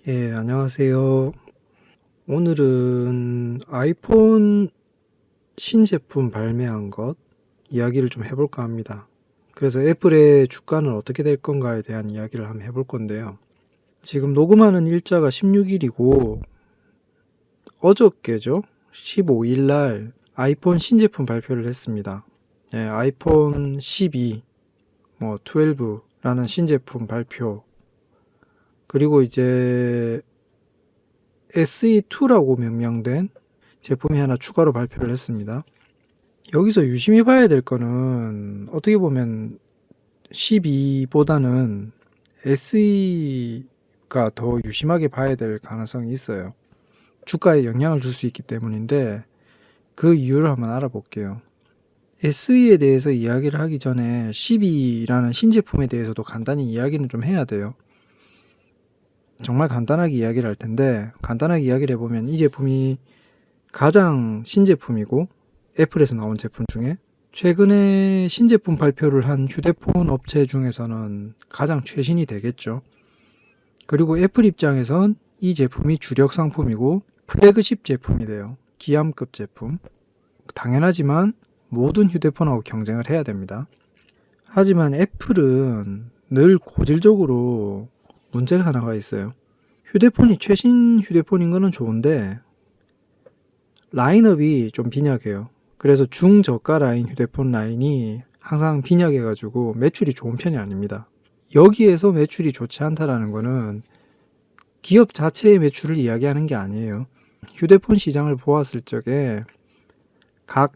예, 안녕하세요. 오늘은 아이폰 신제품 발매한 것 이야기를 좀 해볼까 합니다. 그래서 애플의 주가는 어떻게 될 건가에 대한 이야기를 한번 해볼 건데요. 지금 녹음하는 일자가 16일이고 어저께죠? 15일 날 아이폰 신제품 발표를 했습니다. 예, 아이폰 12, 12라는 신제품 발표. 그리고 이제 SE2라고 명명된 제품이 하나 추가로 발표를 했습니다. 여기서 유심히 봐야 될 거는 어떻게 보면 12보다는 SE가 더 유심하게 봐야 될 가능성이 있어요. 주가에 영향을 줄 수 있기 때문인데 그 이유를 한번 알아볼게요. SE에 대해서 이야기를 하기 전에 12라는 신제품에 대해서도 간단히 이야기는 좀 해야 돼요. 정말 간단하게 이야기를 할 텐데 간단하게 이야기를 해보면 이 제품이 가장 신제품이고 애플에서 나온 제품 중에 최근에 신제품 발표를 한 휴대폰 업체 중에서는 가장 최신이 되겠죠. 그리고 애플 입장에선 이 제품이 주력 상품이고 플래그십 제품이 돼요. 기암급 제품. 당연하지만 모든 휴대폰하고 경쟁을 해야 됩니다. 하지만 애플은 늘 고질적으로 문제가 하나가 있어요. 휴대폰이 최신 휴대폰인 거는 좋은데 라인업이 좀 빈약해요. 그래서 중저가 라인 휴대폰 라인이 항상 빈약해가지고 매출이 좋은 편이 아닙니다. 여기에서 매출이 좋지 않다라는 거는 기업 자체의 매출을 이야기하는 게 아니에요. 휴대폰 시장을 보았을 적에 각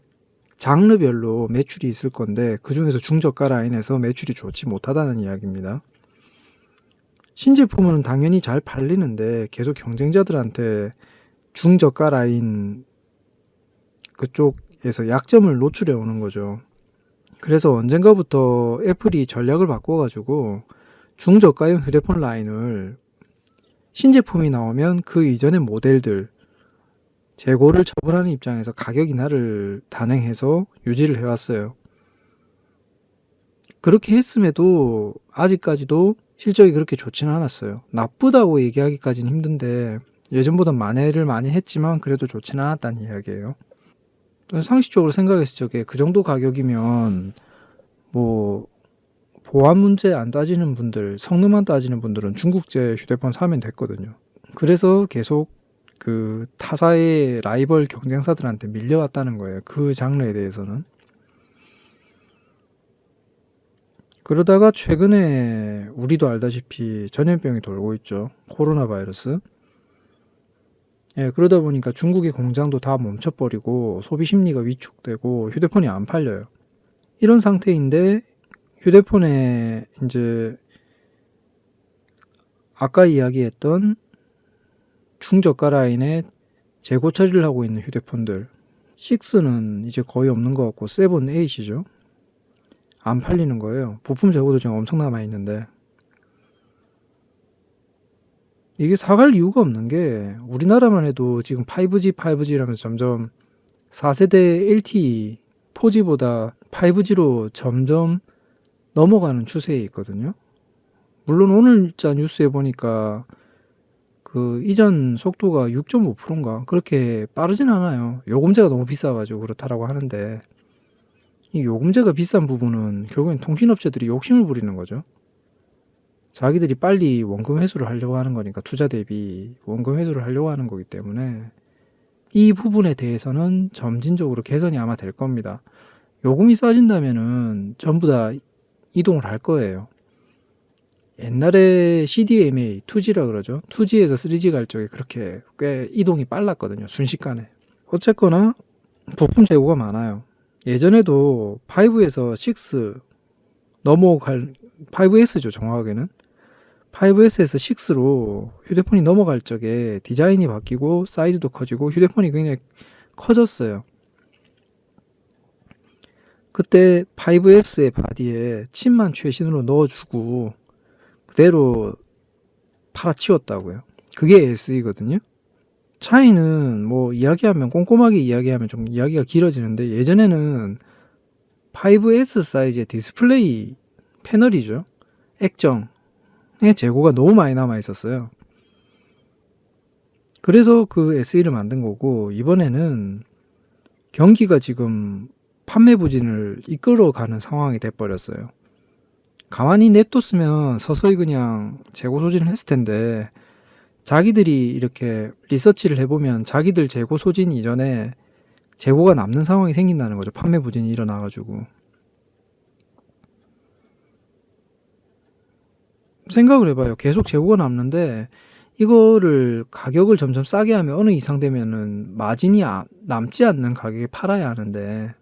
장르별로 매출이 있을 건데 그 중에서 중저가 라인에서 매출이 좋지 못하다는 이야기입니다. 신제품은 당연히 잘 팔리는데 계속 경쟁자들한테 중저가 라인 그쪽에서 약점을 노출해 오는 거죠. 그래서 언젠가부터 애플이 전략을 바꿔가지고 중저가형 휴대폰 라인을 신제품이 나오면 그 이전의 모델들 재고를 처분하는 입장에서 가격 인하를 단행해서 유지를 해왔어요. 그렇게 했음에도 아직까지도 실적이 그렇게 좋지는 않았어요. 나쁘다고 얘기하기까지는 힘든데 예전보다 만회를 많이 했지만 그래도 좋지는 않았다는 이야기예요. 상식적으로 생각했을 적에 그 정도 가격이면 뭐 보안 문제 안 따지는 분들, 성능만 따지는 분들은 중국제 휴대폰 사면 됐거든요. 그래서 계속 그 타사의 라이벌 경쟁사들한테 밀려왔다는 거예요. 그 장르에 대해서는. 그러다가 최근에 우리도 알다시피 전염병이 돌고 있죠. 코로나 바이러스. 예, 그러다 보니까 중국의 공장도 다 멈춰버리고 소비 심리가 위축되고 휴대폰이 안 팔려요. 이런 상태인데 휴대폰에 이제 아까 이야기했던 중저가 라인에 재고 처리를 하고 있는 휴대폰들 6는 이제 거의 없는 것 같고 7, 8이죠. 안 팔리는 거예요. 부품 재고도 지금 엄청 남아있는데 이게 사갈 이유가 없는 게 우리나라만 해도 지금 5G, 5G라면서 점점 4세대 LTE, 4G보다 5G로 점점 넘어가는 추세에 있거든요. 물론 오늘자 뉴스에 보니까 그 이전 속도가 6.5%인가 그렇게 빠르진 않아요. 요금제가 너무 비싸가지고 그렇다라고 하는데 이 요금제가 비싼 부분은 결국엔 통신업체들이 욕심을 부리는 거죠. 자기들이 빨리 원금 회수를 하려고 하는 거니까 투자 대비 원금 회수를 하려고 하는 거기 때문에 이 부분에 대해서는 점진적으로 개선이 아마 될 겁니다. 요금이 싸진다면은 전부 다 이동을 할 거예요. 옛날에 CDMA, 2G라 그러죠. 2G에서 3G 갈 적에 그렇게 꽤 이동이 빨랐거든요. 순식간에. 어쨌거나 부품 재고가 많아요. 예전에도 5에서 6 넘어갈 5S죠. 정확하게는 5S에서 6로 휴대폰이 넘어갈 적에 디자인이 바뀌고 사이즈도 커지고 휴대폰이 굉장히 커졌어요. 그때 5S의 바디에 칩만 최신으로 넣어주고 그대로 팔아치웠다고요. 그게 SE거든요. 차이는 뭐 이야기하면 꼼꼼하게 이야기하면 좀 이야기가 길어지는데 예전에는 5S 사이즈의 디스플레이 패널이죠. 액정의 재고가 너무 많이 남아 있었어요. 그래서 그 SE를 만든 거고, 이번에는 경기가 지금 판매 부진을 이끌어가는 상황이 돼버렸어요. 가만히 냅뒀으면 서서히 그냥 재고 소진을 했을 텐데, 자기들이 이렇게 리서치를 해보면 자기들 재고 소진 이전에 재고가 남는 상황이 생긴다는 거죠. 판매 부진이 일어나가지고. 생각을 해봐요. 계속 재고가 남는데 이거를 가격을 점점 싸게 하면 어느 이상 되면은 마진이 남지 않는 가격에 팔아야 하는데,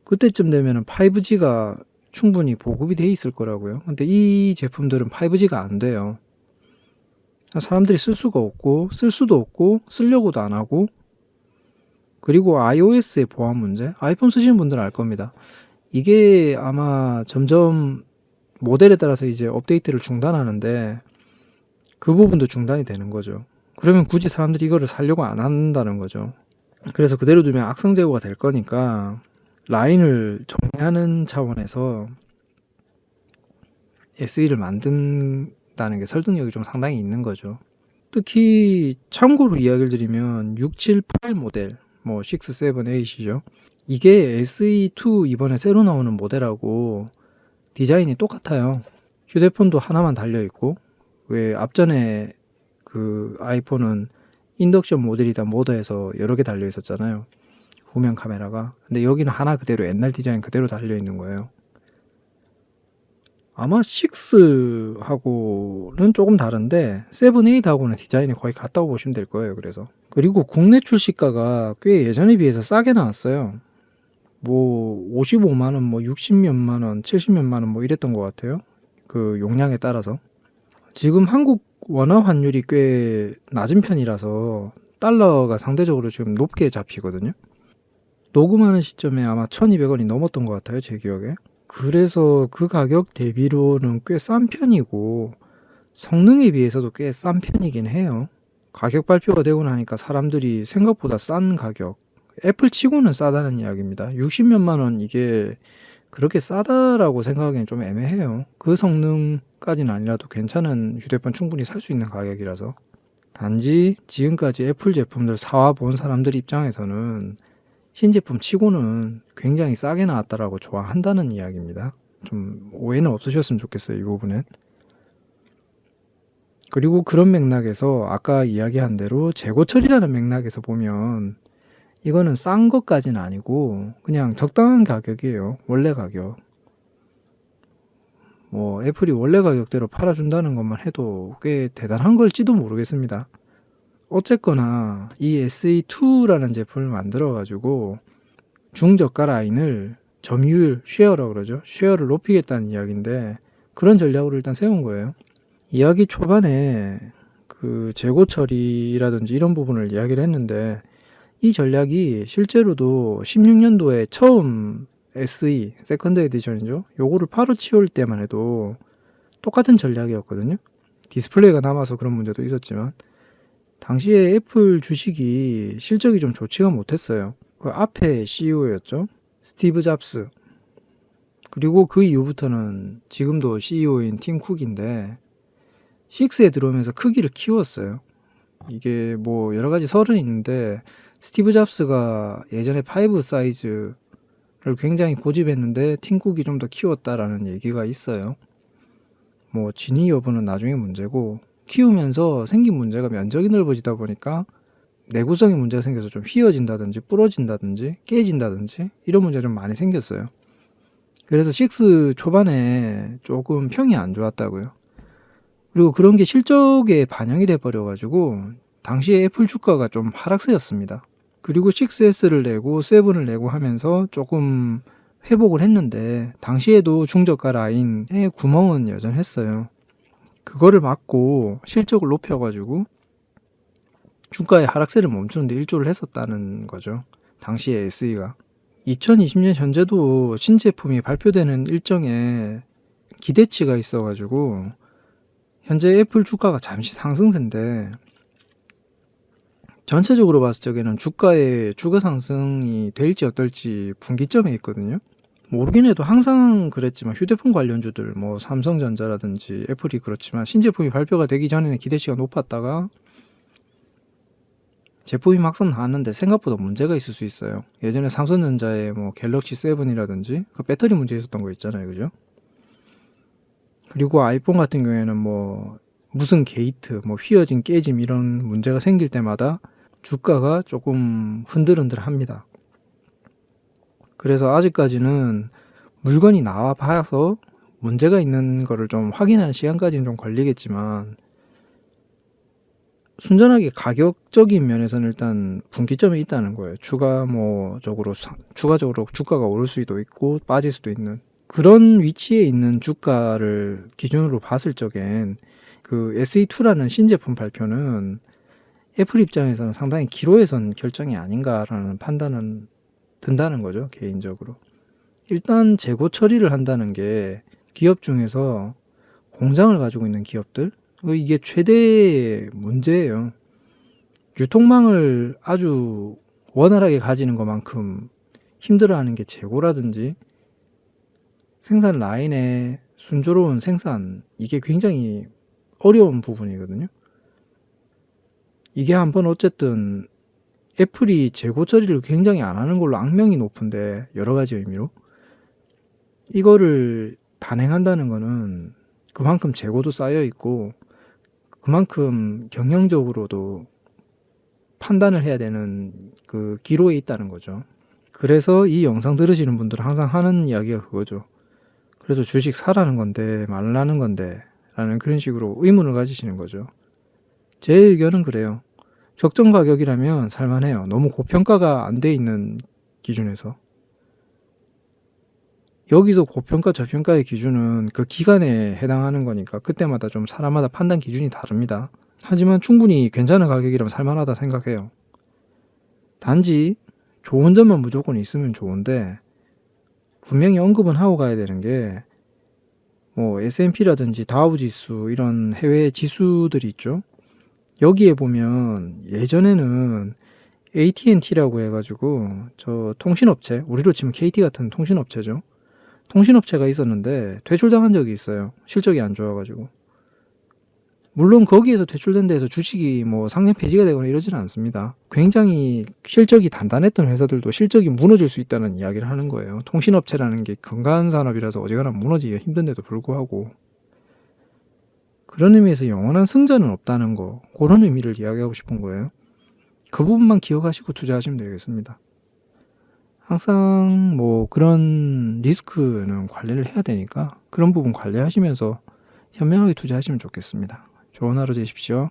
그때쯤 되면은 5G가 충분히 보급이 돼 있을 거라고요. 근데 이 제품들은 5G가 안 돼요. 사람들이 쓸 수가 없고 쓸 수도 없고 쓰려고도 안 하고, 그리고 iOS의 보안 문제, 아이폰 쓰시는 분들은 알 겁니다. 이게 아마 점점 모델에 따라서 이제 업데이트를 중단하는데 그 부분도 중단이 되는 거죠. 그러면 굳이 사람들이 이거를 사려고 안 한다는 거죠. 그래서 그대로 두면 악성 재고가 될 거니까 라인을 정리하는 차원에서 SE를 만든다는 게 설득력이 좀 상당히 있는 거죠. 특히 참고로 이야기를 드리면 6, 7, 8 모델, 뭐 6, 7, 8이죠. 이게 SE2 이번에 새로 나오는 모델하고 디자인이 똑같아요. 휴대폰도 하나만 달려있고, 왜 앞전에 그 아이폰은 인덕션 모델이다 모드에서 여러 개 달려 있었잖아요. 후면 카메라가. 근데 여기는 하나 그대로 옛날 디자인 그대로 달려 있는 거예요. 아마 6하고는 조금 다른데 7, 8하고는 디자인이 거의 같다고 보시면 될 거예요. 그래서 그리고 국내 출시가가 꽤 예전에 비해서 싸게 나왔어요. 뭐 55만원, 뭐 60몇만원, 70몇만원 뭐 이랬던 것 같아요. 그 용량에 따라서. 지금 한국 원화 환율이 꽤 낮은 편이라서 달러가 상대적으로 지금 높게 잡히거든요. 녹음하는 시점에 아마 1200원이 넘었던 것 같아요, 제 기억에. 그래서 그 가격 대비로는 꽤 싼 편이고 성능에 비해서도 꽤 싼 편이긴 해요. 가격 발표가 되고 나니까 사람들이 생각보다 싼 가격, 애플 치고는 싸다는 이야기입니다. 60몇만 원, 이게 그렇게 싸다라고 생각하기엔 좀 애매해요. 그 성능까지는 아니라도 괜찮은 휴대폰 충분히 살 수 있는 가격이라서. 단지 지금까지 애플 제품들 사와 본 사람들 입장에서는 신제품 치고는 굉장히 싸게 나왔다라고 좋아한다는 이야기입니다. 좀 오해는 없으셨으면 좋겠어요, 이 부분은. 그리고 그런 맥락에서 아까 이야기한 대로 재고 처리라는 맥락에서 보면 이거는 싼 것까지는 아니고 그냥 적당한 가격이에요. 원래 가격. 뭐 애플이 원래 가격대로 팔아준다는 것만 해도 꽤 대단한 걸지도 모르겠습니다. 어쨌거나 이 SE2라는 제품을 만들어 가지고 중저가 라인을 점유율, 쉐어라고 그러죠. 쉐어를 높이겠다는 이야기인데 그런 전략으로 일단 세운 거예요. 이야기 초반에 그 재고 처리라든지 이런 부분을 이야기를 했는데 이 전략이 실제로도 16년도에 처음 SE, 세컨드 에디션이죠. 요거를 바로 치울 때만 해도 똑같은 전략이었거든요. 디스플레이가 남아서 그런 문제도 있었지만 당시에 애플 주식이 실적이 좀 좋지가 못했어요. 그 앞에 CEO였죠. 스티브 잡스. 그리고 그 이후부터는 지금도 CEO인 팀 쿡인데 6에 들어오면서 크기를 키웠어요. 이게 뭐 여러 가지 설은 있는데 스티브 잡스가 예전에 5 사이즈를 굉장히 고집했는데 팀 쿡이 좀 더 키웠다라는 얘기가 있어요. 뭐 진위 여부는 나중에 문제고, 키우면서 생긴 문제가 면적이 넓어지다 보니까 내구성에 문제가 생겨서 좀 휘어진다든지 부러진다든지 깨진다든지 이런 문제가 좀 많이 생겼어요. 그래서 6 초반에 조금 평이 안 좋았다고요. 그리고 그런 게 실적에 반영이 돼버려가지고 당시에 애플 주가가 좀 하락세였습니다. 그리고 6S를 내고 7을 내고 하면서 조금 회복을 했는데 당시에도 중저가 라인에 구멍은 여전했어요. 그거를 막고 실적을 높여가지고 주가의 하락세를 멈추는데 일조를 했었다는 거죠. 당시에 SE가. 2020년 현재도 신제품이 발표되는 일정에 기대치가 있어가지고 현재 애플 주가가 잠시 상승세인데 전체적으로 봤을 적에는 주가의 주가 상승이 될지 어떨지 분기점에 있거든요. 모르긴 해도 항상 그랬지만 휴대폰 관련주들 뭐 삼성전자라든지 애플이 그렇지만 신제품이 발표가 되기 전에는 기대치가 높았다가 제품이 막상 나왔는데 생각보다 문제가 있을 수 있어요. 예전에 삼성전자의 뭐 갤럭시 7이라든지 그 배터리 문제 있었던 거 있잖아요, 그죠? 그리고 아이폰 같은 경우에는 뭐 무슨 게이트, 뭐 휘어짐, 깨짐 이런 문제가 생길 때마다 주가가 조금 흔들흔들합니다. 그래서 아직까지는 물건이 나와 봐서 문제가 있는 거를 좀 확인하는 시간까지는 좀 걸리겠지만 순전하게 가격적인 면에서는 일단 분기점이 있다는 거예요. 추가적으로 주가가 오를 수도 있고 빠질 수도 있는 그런 위치에 있는 주가를 기준으로 봤을 적엔 그 SE2라는 신제품 발표는 애플 입장에서는 상당히 기로에선 결정이 아닌가라는 판단은 든다는 거죠, 개인적으로. 일단 재고 처리를 한다는 게 기업 중에서 공장을 가지고 있는 기업들, 이게 최대의 문제예요. 유통망을 아주 원활하게 가지는 것만큼 힘들어하는 게 재고라든지 생산 라인의 순조로운 생산, 이게 굉장히 어려운 부분이거든요. 이게 한번 어쨌든 애플이 재고 처리를 굉장히 안 하는 걸로 악명이 높은데, 여러 가지 의미로 이거를 단행한다는 거는 그만큼 재고도 쌓여 있고 그만큼 경영적으로도 판단을 해야 되는 그 기로에 있다는 거죠. 그래서 이 영상 들으시는 분들은 항상 하는 이야기가 그거죠. 그래서 주식 사라는 건데 말라는 건데 라는 그런 식으로 의문을 가지시는 거죠. 제 의견은 그래요. 적정 가격이라면 살만해요. 너무 고평가가 안 돼 있는 기준에서. 여기서 고평가 저평가의 기준은 그 기간에 해당하는 거니까 그때마다 좀 사람마다 판단 기준이 다릅니다. 하지만 충분히 괜찮은 가격이라면 살만하다 생각해요. 단지 좋은 점만 무조건 있으면 좋은데 분명히 언급은 하고 가야 되는 게 뭐 S&P라든지 다우지수 이런 해외 지수들이 있죠. 여기에 보면 예전에는 AT&T라고 해가지고 저 통신업체, 우리로 치면 KT 같은 통신업체죠. 통신업체가 있었는데 퇴출당한 적이 있어요. 실적이 안 좋아가지고. 물론 거기에서 퇴출된 데에서 주식이 뭐 상장 폐지가 되거나 이러지는 않습니다. 굉장히 실적이 단단했던 회사들도 실적이 무너질 수 있다는 이야기를 하는 거예요. 통신업체라는 게 건강한 산업이라서 어지간하면 무너지기가 힘든데도 불구하고 그런 의미에서 영원한 승자는 없다는 거, 그런 의미를 이야기하고 싶은 거예요. 그 부분만 기억하시고 투자하시면 되겠습니다. 항상 뭐 그런 리스크는 관리를 해야 되니까 그런 부분 관리하시면서 현명하게 투자하시면 좋겠습니다. 좋은 하루 되십시오.